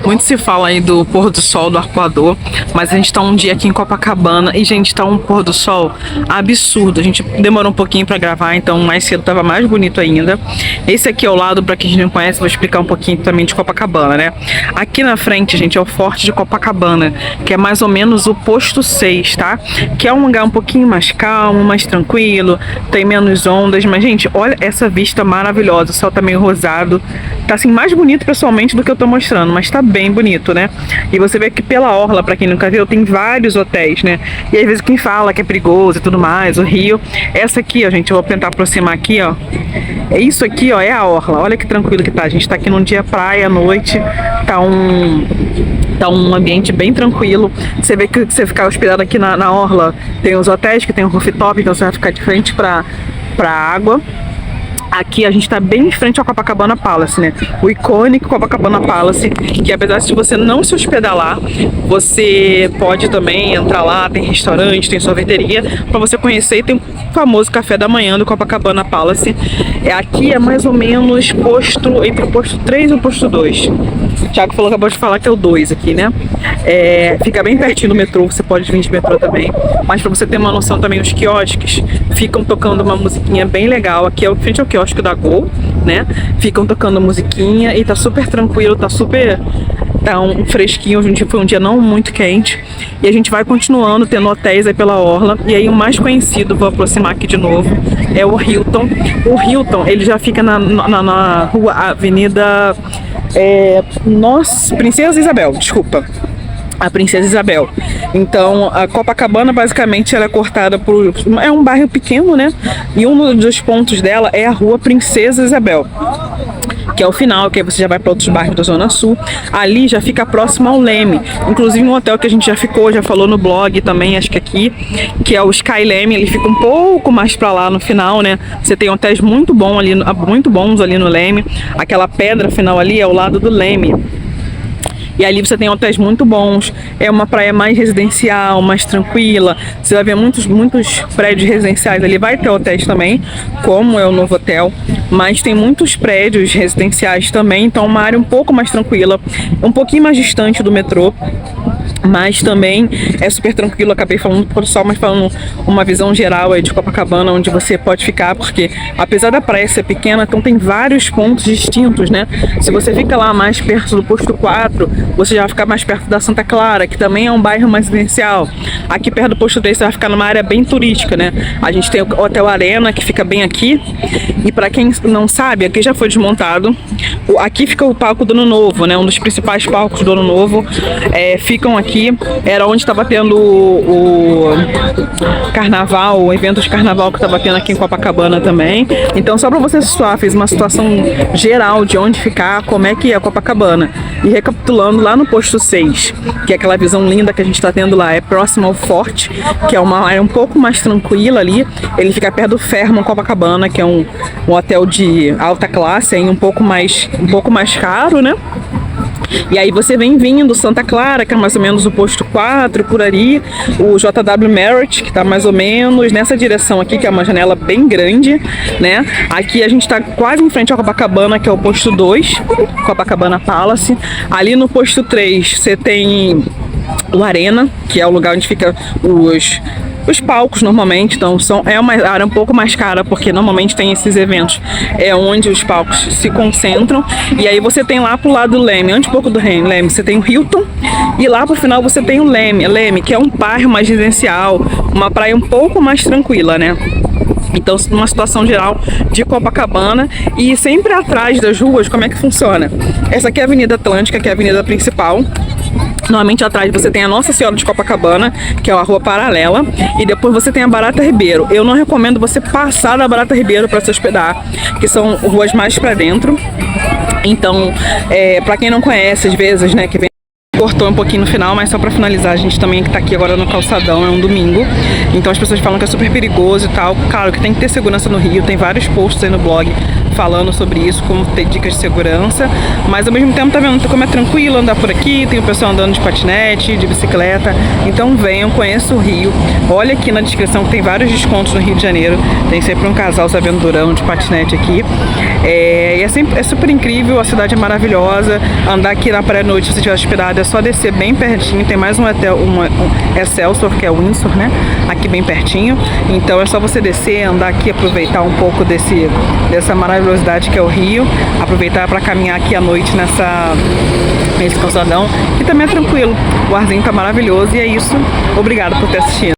Muito se fala aí do pôr do sol do Arpoador, mas a gente tá um dia aqui em Copacabana e, gente, tá um pôr do sol absurdo. A gente demorou um pouquinho pra gravar, então mais cedo tava mais bonito ainda. Esse aqui ao lado, pra quem não conhece, vou explicar um pouquinho também de Copacabana, né? Aqui na frente, gente, é o Forte de Copacabana, que é mais ou menos o posto 6, tá? Que é um lugar um pouquinho mais calmo, mais tranquilo, tem menos ondas, mas, gente, olha essa vista maravilhosa. O céu tá meio rosado, tá assim mais bonito pessoalmente do que eu tô mostrando, mas tá bem bonito, né? E você vê que pela orla, pra quem nunca viu, tem vários hotéis, né? E às vezes quem fala que é perigoso e tudo mais, o Rio. Essa aqui, ó, gente, eu vou tentar aproximar aqui, ó. É isso aqui, ó, é a orla. Olha que tranquilo que tá. A gente tá aqui num dia praia, à noite. Tá um ambiente bem tranquilo. Você vê que você ficar hospedado aqui na orla, tem os hotéis que tem um rooftop, então você vai ficar de frente pra água. Aqui a gente tá bem em frente ao Copacabana Palace, né? O icônico Copacabana Palace, que apesar de você não se hospedar lá, você pode também entrar lá, tem restaurante, tem sorveteria, pra você conhecer, e tem o famoso café da manhã do Copacabana Palace. Aqui é mais ou menos entre o posto 3 e o posto 2. O Thiago acabou de falar que é o 2 aqui, né? Fica bem pertinho do metrô, você pode vir de metrô também. Mas pra você ter uma noção também, os quiosques ficam tocando uma musiquinha bem legal. Aqui é frente ao quiosque da Gol, né? Ficam tocando musiquinha e tá super tranquilo, tá um fresquinho. Hoje foi um dia não muito quente. E a gente vai continuando tendo hotéis aí pela orla. E aí o mais conhecido, vou aproximar aqui de novo, é o Hilton. O Hilton, ele já fica na rua Avenida... Princesa Isabel, desculpa. A Princesa Isabel. Então, a Copacabana, basicamente, ela é cortada por... É um bairro pequeno, né? E um dos pontos dela é a rua Princesa Isabel, que é o final, que aí você já vai para outros bairros da Zona Sul. Ali já fica próximo ao Leme. Inclusive um hotel que a gente já falou no blog também, acho que aqui, que é o Sky Leme. Ele fica um pouco mais para lá no final, né? Você tem hotéis muito bons ali no Leme. Aquela pedra final ali é ao lado do Leme. E ali você tem hotéis muito bons, é uma praia mais residencial, mais tranquila. Você vai ver muitos prédios residenciais ali, vai ter hotéis também, como é o Novo Hotel, mas tem muitos prédios residenciais também, então uma área um pouco mais tranquila, um pouquinho mais distante do metrô. Mas também é super tranquilo. Acabei falando do pôr do sol, mas falando uma visão geral aí de Copacabana, onde você pode ficar, porque apesar da praia ser pequena, então tem vários pontos distintos, né? Se você fica lá mais perto do posto 4, você já vai ficar mais perto da Santa Clara, que também é um bairro mais residencial. Aqui perto do posto 3 você vai ficar numa área bem turística, né? A gente tem o Hotel Arena, que fica bem aqui. E para quem não sabe, aqui já foi desmontado. Aqui fica o palco do Ano Novo, né? Um dos principais palcos do Ano Novo. Ficam aqui. Era onde estava tendo o carnaval, o evento de carnaval que estava tendo aqui em Copacabana também. Então, só para você situar, fiz uma situação geral de onde ficar, como é que é Copacabana. E recapitulando, lá no posto 6, que é aquela visão linda que a gente está tendo lá, é próximo ao Forte, que é uma área um pouco mais tranquila ali. Ele fica perto do Fairmont Copacabana, que é um hotel de alta classe, aí um pouco mais caro, né? E aí você vem vindo Santa Clara, que é mais ou menos o posto 4, por ali, o JW Marriott, que tá mais ou menos nessa direção aqui, que é uma janela bem grande, né? Aqui a gente tá quase em frente ao Copacabana, que é o posto 2, Copacabana Palace. Ali no posto 3 você tem o Arena, que é o lugar onde fica os palcos normalmente, então é uma área um pouco mais cara, porque normalmente tem esses eventos, é onde os palcos se concentram. E aí você tem lá pro lado do Leme, antes um pouco do Leme, você tem o Hilton, e lá pro final você tem o Leme, que é um bairro mais residencial, uma praia um pouco mais tranquila, né? Então, numa situação geral de Copacabana. E sempre atrás das ruas, como é que funciona? Essa aqui é a Avenida Atlântica, que é a avenida principal. Normalmente atrás você tem a Nossa Senhora de Copacabana, que é a rua paralela, e depois você tem a Barata Ribeiro. Eu não recomendo você passar da Barata Ribeiro para se hospedar, que são ruas mais para dentro. Então, para quem não conhece, às vezes, né, que vem... Cortou um pouquinho no final, mas só pra finalizar, a gente também que tá aqui agora no calçadão, é um domingo, então as pessoas falam que é super perigoso e tal. Claro que tem que ter segurança no Rio, tem vários posts aí no blog falando sobre isso, como ter dicas de segurança, mas ao mesmo tempo tá vendo como é tranquilo andar por aqui, tem o pessoal andando de patinete, de bicicleta, então venham, conheçam o Rio, olha aqui na descrição que tem vários descontos no Rio de Janeiro, tem sempre um casal se aventurando de patinete aqui, e é super incrível, a cidade é maravilhosa, andar aqui na praia à noite, se você estiver hospedado, é só descer bem pertinho, tem mais um hotel, um Excelsior, que é o Windsor, né, aqui bem pertinho, então é só você descer, andar aqui, aproveitar um pouco dessa maravilhosidade que é o Rio, aproveitar para caminhar aqui à noite nesse calçadão, que também é tranquilo, o arzinho tá maravilhoso, e é isso, obrigado por ter assistido.